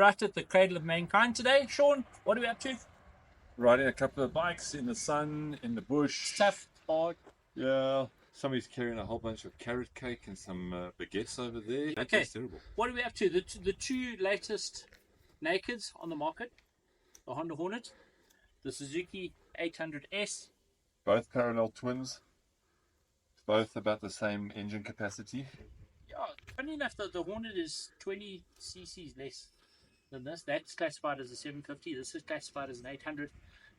Right at the cradle of mankind today. Sean, what are we up to? Riding a couple of bikes in the sun, in the bush. It's tough, hard. Yeah, somebody's carrying a whole bunch of carrot cake and some baguettes over there. Okay, That's terrible. What are we up to? The two latest nakeds on the market, the Honda Hornet, the Suzuki 800S. Both parallel twins, both about the same engine capacity. Yeah, funny enough, the Hornet is 20 cc's less than this. That's classified as a 750. This is classified as an 800.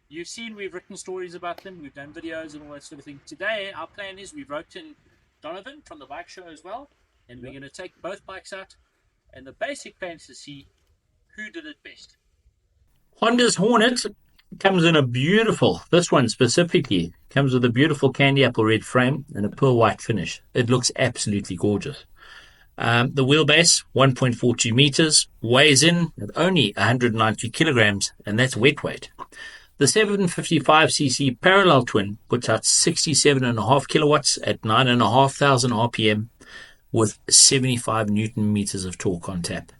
You've seen we've written stories about them. We've done videos and all that sort of thing. Today, our plan is we've roped in Donovan from the bike show as well, and we're going to take both bikes out. And the basic plan is to see who did it best. Honda's Hornet comes in a beautiful, this one specifically, comes with a beautiful candy apple red frame and a pearl white finish. It looks absolutely gorgeous. The wheelbase, 1.42 meters, weighs in at only 190 kilograms, and that's wet weight. The 755cc parallel twin puts out 67.5 kilowatts at 9,500 RPM with 75 Newton meters of torque on tap.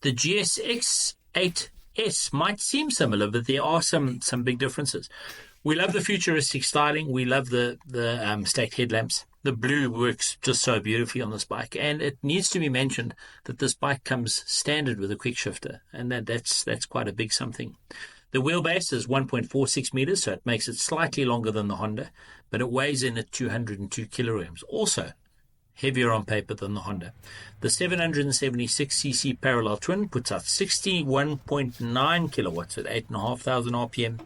The GSX 8S might seem similar, but there are some big differences. We love the futuristic styling. We love the stacked headlamps. The blue works just so beautifully on this bike. And it needs to be mentioned that this bike comes standard with a quick shifter, and that's quite a big something. The wheelbase is 1.46 meters, so it makes it slightly longer than the Honda, but it weighs in at 202 kilograms. Also heavier on paper than the Honda. The 776cc parallel twin puts out 61.9 kilowatts at 8,500 RPM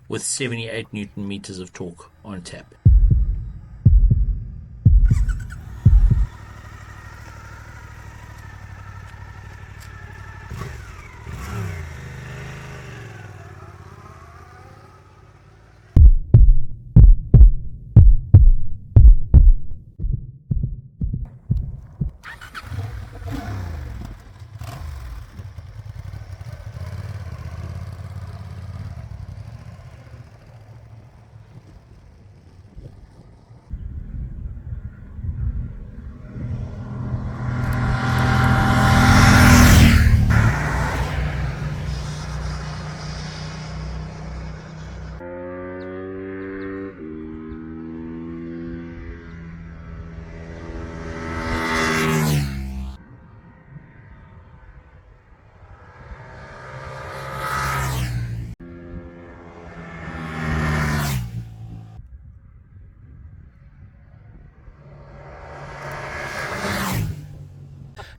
with 78 Newton meters of torque on tap.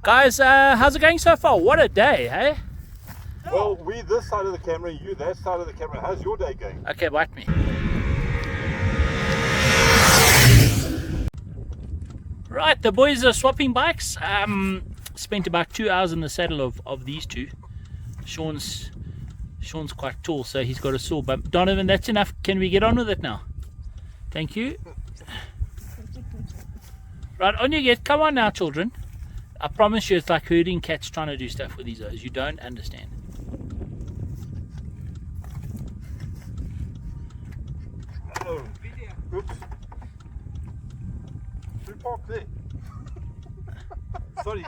Guys, how's it going so far? What a day, hey? Well, we this side of the camera, you that side of the camera. How's your day going? Okay, bite me. Right, the boys are swapping bikes. Spent about 2 hours in the saddle of these two. Sean's quite tall, so he's got a sore bump. Donovan, that's enough. Can we get on with it now? Thank you. Right, on you get. Come on now, children. I promise you it's like herding cats trying to do stuff with these eyes. You don't understand. Oh, oops. Should park there. Sorry.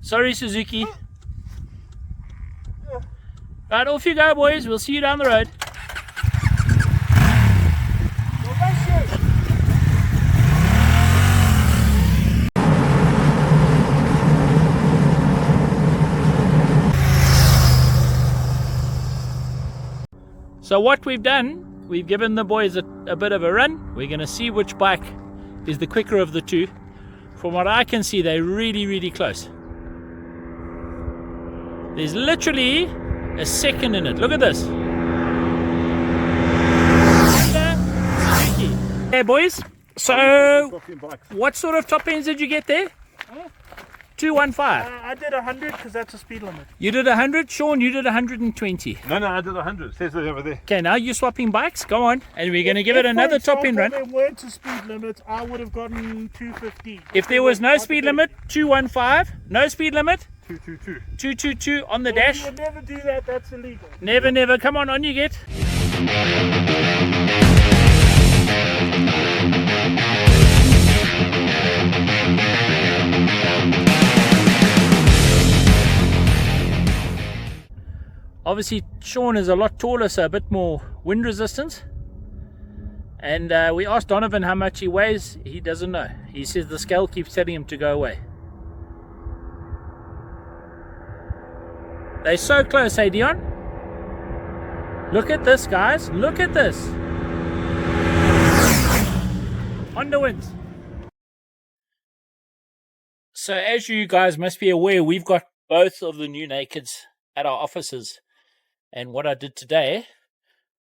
Sorry, Suzuki. Yeah. Right, off you go, boys. We'll see you down the road. So what we've done, we've given the boys a bit of a run. We're going to see which bike is the quicker of the two. From what I can see, they're really close. There's literally a second in it. Look at this. Hey boys, so what sort of top ends did you get there? 215. I did 100 because that's a speed limit. You did 100, Sean, you did 120. No, I did 100. Says it over there. Okay, now you're swapping bikes. Go on. And we're going to give it another top end run. If there weren't a speed limit, I would have gotten 250. If there was no speed limit, 215. No speed limit, 222. 222 on the dash. You would never do that, that's illegal. Never. Come on you get. Obviously, Sean is a lot taller, so a bit more wind resistance. And we asked Donovan how much he weighs. He doesn't know. He says the scale keeps telling him to go away. They're so close, hey Dion? Look at this, guys. Look at this. Honda wins. So as you guys must be aware, we've got both of the new Nakeds at our offices. And what I did today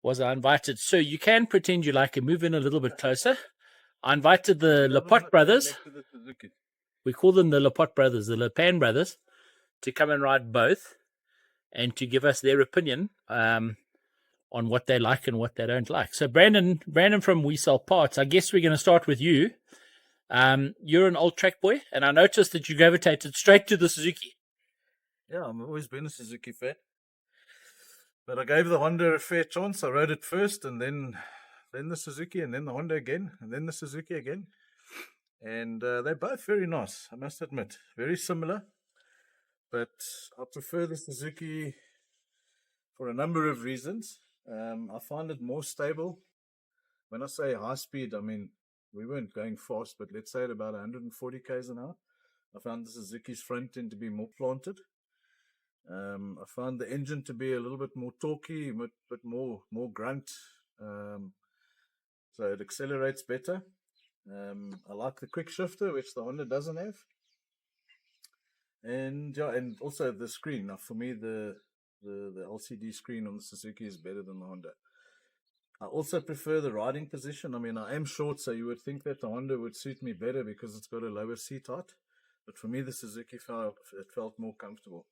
was I invited, so you can pretend you like it, move in a little bit closer. I invited the Lapotte brothers. We call them the Lapotte brothers, the Lepan brothers, to come and ride both and to give us their opinion on what they like and what they don't like. So Brandon from We Sell Parts, I guess we're going to start with you. You're an old track boy, and I noticed that you gravitated straight to the Suzuki. Yeah, I've always been a Suzuki fan. But I gave the Honda a fair chance. I rode it first, and then the Suzuki, and then the Honda again, and then the Suzuki again. And they're both very nice, I must admit. Very similar. But I prefer the Suzuki for a number of reasons. I find it more stable. When I say high speed, I mean, we weren't going fast, but let's say at about 140 k's an hour. I found the Suzuki's front end to be more planted. I found the engine to be a little bit more torquey, a bit more grunt. So it accelerates better. I like the quick shifter, which the Honda doesn't have. And yeah, and also the screen. Now for me, the LCD screen on the Suzuki is better than the Honda. I also prefer the riding position. I mean, I am short, so you would think that the Honda would suit me better because it's got a lower seat height. But for me, the Suzuki felt more comfortable.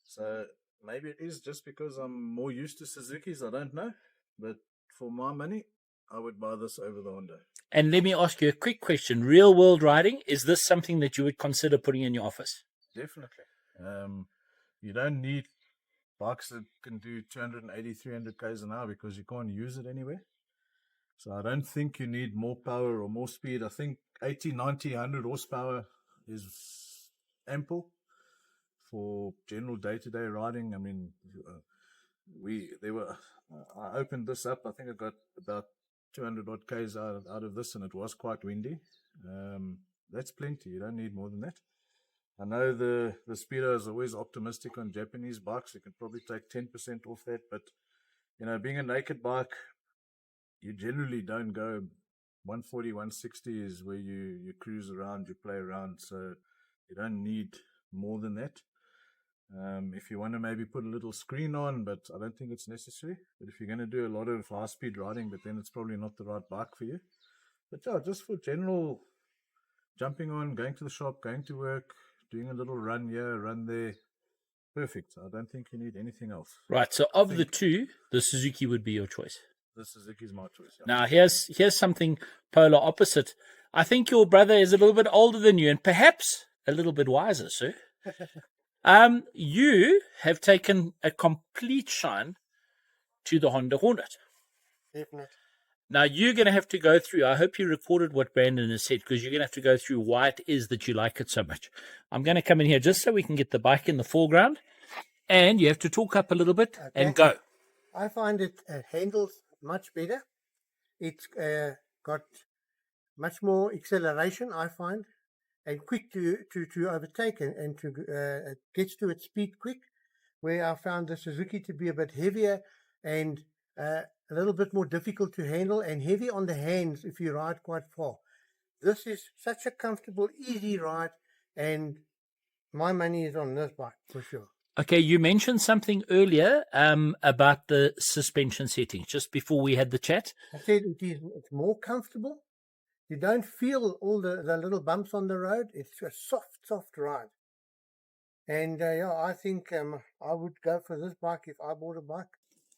So maybe it is just because I'm more used to Suzukis, I don't know. But for my money, I would buy this over the Honda. And let me ask you a quick question. Real world riding, is this something that you would consider putting in your office? Definitely. You don't need bikes that can do 280, 300 k's an hour because you can't use it anywhere. So I don't think you need more power or more speed. I think 80, 90, 100 horsepower is ample for general day-to-day riding. I mean, I opened this up. I think I got about 200 odd k's out of this, and it was quite windy. That's plenty. You don't need more than that. I know the Speedo is always optimistic on Japanese bikes. You can probably take 10% off that, but you know, being a naked bike, you generally don't go 140, 160 is where you cruise around, you play around, so you don't need more than that. If you want to maybe put a little screen on, but I don't think it's necessary. But if you're going to do a lot of high-speed riding, but then it's probably not the right bike for you. But yeah, just for general jumping on, going to the shop, going to work, doing a little run here, run there, perfect. I don't think you need anything else. Right, so of the two, the Suzuki would be your choice. The Suzuki is my choice. Yeah. Now, here's something polar opposite. I think your brother is a little bit older than you and perhaps a little bit wiser, sir. You have taken a complete shine to the Honda Hornet. Definitely. Now, you're going to have to go through, I hope you recorded what Brandon has said, because you're going to have to go through why it is that you like it so much. I'm going to come in here just so we can get the bike in the foreground, and you have to talk up a little bit and go. I find it handles much better. It's got much more acceleration, I find, and quick to overtake and to gets to its speed quick, where I found the Suzuki to be a bit heavier and a little bit more difficult to handle and heavy on the hands if you ride quite far. This is such a comfortable, easy ride, and my money is on this bike for sure. Okay, you mentioned something earlier about the suspension settings just before we had the chat. I said it's more comfortable. You don't feel all the little bumps on the road. It's a soft ride. And I think I would go for this bike if I bought a bike.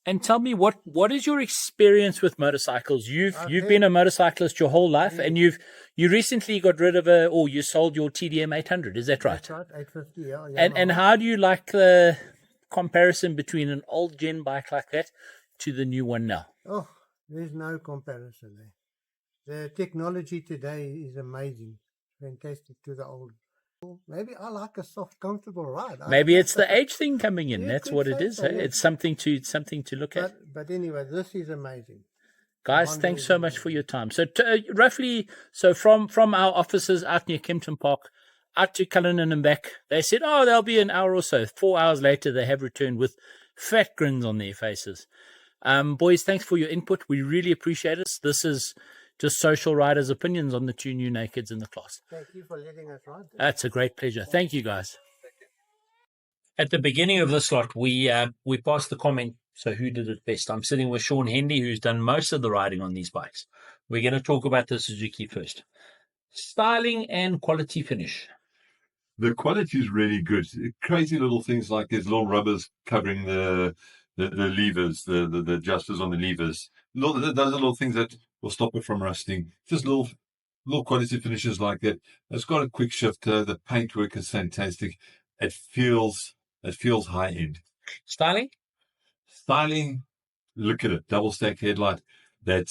And tell me, what is your experience with motorcycles? You've been a motorcyclist your whole life, and you recently got rid of you sold your TDM 800. Is that right? That's right, 850. Yeah. And how do you like the comparison between an old gen bike like that to the new one now? Oh, there's no comparison there. The technology today is amazing, fantastic to the old. Maybe I like a soft, comfortable ride. Maybe it's the age thing coming in. Yeah, That's what it is. so, Hey? yeah. It's something to look at. But anyway, this is amazing. Guys, Honda thanks is so much amazing. for your time. So roughly, from our offices out near Kempton Park, out to Cullinan and back, they said, they'll be an hour or so. 4 hours later, they have returned with fat grins on their faces. Boys, thanks for your input. We really appreciate it. This is just Social Riders' opinions on the two new nakeds in the class. Thank you for letting us ride. That's a great pleasure. Thank you, guys. At the beginning of this lot, we passed the comment, so who did it best? I'm sitting with Sean Henley, who's done most of the riding on these bikes. We're going to talk about the Suzuki first. Styling and quality finish. The quality is really good. Crazy little things like there's little rubbers covering the levers, the adjusters on the levers. Those are little things that will stop it from rusting. Just little quality finishes like that. It's got a quick shifter. The paintwork is fantastic. It feels high end. Styling? Styling, look at it. Double stack headlight. That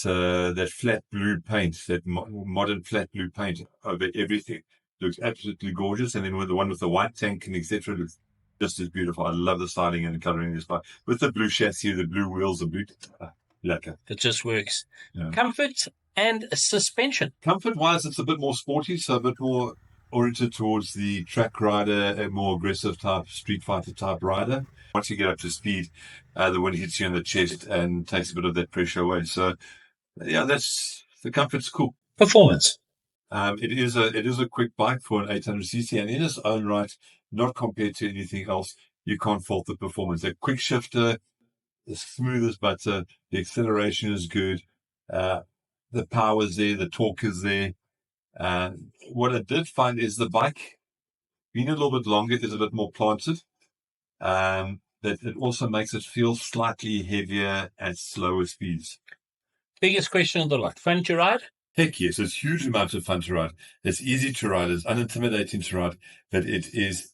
flat blue paint, that modern flat blue paint over everything looks absolutely gorgeous. And then with the one with the white tank and etc. looks just as beautiful. I love the styling and the coloring of this bike. With the blue chassis, the blue wheels, the blue lekker. It just works. Yeah. Comfort and suspension. Comfort-wise, it's a bit more sporty, so a bit more oriented towards the track rider, a more aggressive type, street fighter type rider. Once you get up to speed, the wind hits you in the chest and takes a bit of that pressure away. So, yeah, the comfort's cool. Performance. It is a quick bike for an 800cc, and in its own right, not compared to anything else, you can't fault the performance. A quick shifter, as smooth as butter, the acceleration is good, the power is there, the torque is there. What I did find is the bike, being a little bit longer, is a bit more planted. That it also makes it feel slightly heavier at slower speeds. Biggest question of the lot. Fun to ride? Heck yes, it's huge amounts of fun to ride. It's easy to ride, it's unintimidating to ride, but it's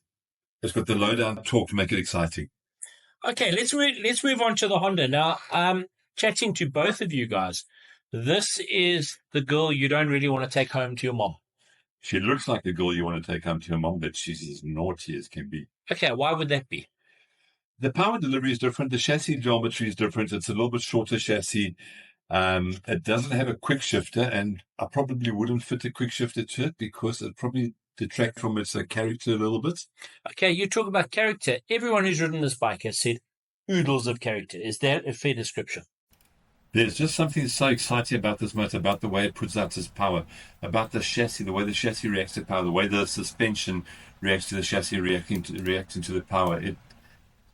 got the low-down torque to make it exciting. Okay, let's move on to the Honda. Now, chatting to both of you guys, this is the girl you don't really want to take home to your mom. She looks like the girl you want to take home to your mom, but she's as naughty as can be. Okay, why would that be? The power delivery is different. The chassis geometry is different. It's a little bit shorter chassis. It doesn't have a quick shifter, and I probably wouldn't fit a quick shifter to it because it probably detract from its character a little bit. Okay, you talk about character. Everyone who's ridden this bike has said oodles of character. Is that a fair description? There's just something so exciting about this motor, about the way it puts out its power, about the chassis, the way the chassis reacts to power, the way the suspension reacts to the chassis reacting to the power.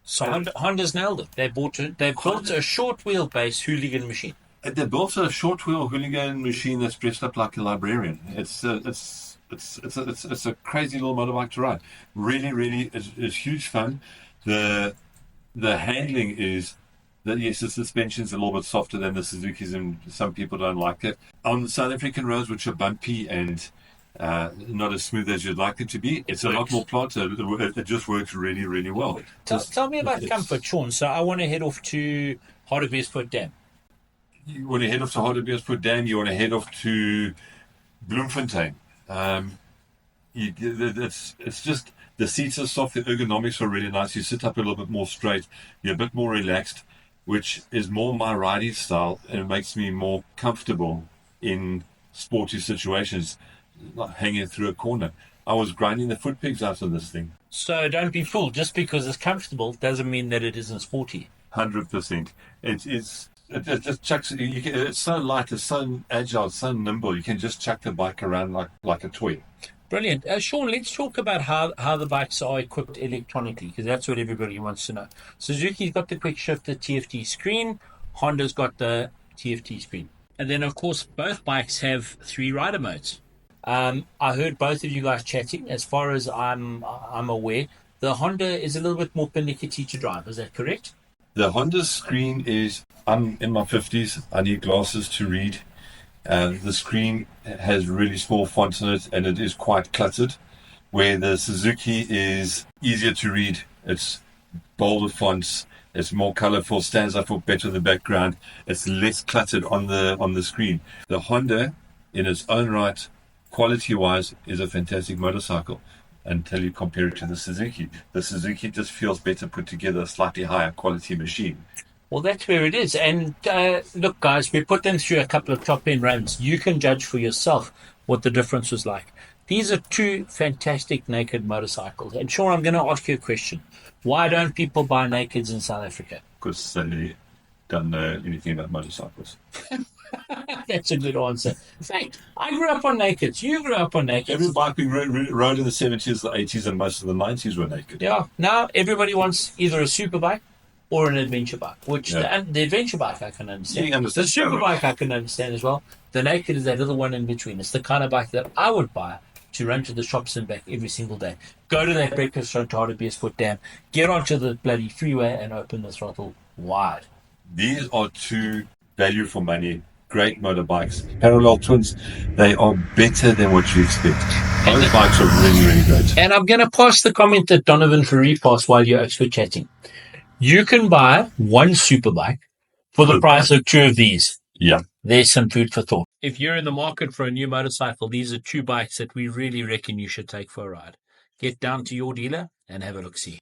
So Honda's nailed it. They built a short wheelbase hooligan machine. They built a short wheel hooligan machine that's dressed up like a librarian. It's a crazy little motorbike to ride. Really, really, it's huge fun. The handling is that, yes, the suspension's a little bit softer than the Suzuki's, and some people don't like it. On the South African roads, which are bumpy and not as smooth as you'd like it to be, it's a lot more planted. It just works really, really well. Tell me about comfort, Sean. So I want to head off to Hartbeespoort Dam. You want to head off to Hartbeespoort Dam, you want to head off to Bloemfontein. It's just, the seats are soft, the ergonomics are really nice. You sit up a little bit more straight, you're a bit more relaxed, which is more my riding style, and it makes me more comfortable in sporty situations, like hanging through a corner. I was grinding the foot pegs out of this thing. So don't be fooled. Just because it's comfortable doesn't mean that it isn't sporty. 100%. It's It just chucks. It's so light, it's so agile, it's so nimble. You can just chuck the bike around like a toy. Brilliant. Sean, let's talk about how the bikes are equipped electronically, because that's what everybody wants to know. Suzuki's got the quick shifter TFT screen. Honda's got the TFT screen. And then, of course, both bikes have 3 rider modes. I heard both of you guys chatting. As far as I'm aware, the Honda is a little bit more pernickety to drive. Is that correct? The Honda screen is, I'm in my 50s, I need glasses to read. The screen has really small fonts in it and it is quite cluttered, where the Suzuki is easier to read. It's bolder fonts, it's more colorful, stands out for better in the background, it's less cluttered on the screen. The Honda, in its own right, quality-wise, is a fantastic motorcycle until you compare it to the Suzuki. The Suzuki just feels better put together, a slightly higher quality machine. Well, that's where it is. And look, guys, we put them through a couple of top-end runs. You can judge for yourself what the difference was like. These are 2 fantastic naked motorcycles. And Sean, I'm going to ask you a question. Why don't people buy nakeds in South Africa? Because they don't know anything about motorcycles. That's a good answer. In fact, I grew up on nakeds. You grew up on nakeds. Every bike we rode in the 70s, the 80s, and most of the 90s were naked. Yeah. Now everybody wants either a super bike or an adventure bike, which Yeah. the adventure bike I can understand. You understand. The super bike I can understand as well. The naked is that little one in between. It's the kind of bike that I would buy to run to the shops and back every single day. Go to that breakfast run to Hartbeespoort Dam, get onto the bloody freeway and open the throttle wide. These are 2 value for money, great motorbikes. Parallel twins, they are better than what you expect. Those bikes are really, really great. And I'm going to pass the comment that Donovan Ferry passed while you're actually chatting. You can buy 1 super bike for the price of 2 of these. Yeah. There's some food for thought. If you're in the market for a new motorcycle, these are 2 bikes that we really reckon you should take for a ride. Get down to your dealer and have a look-see.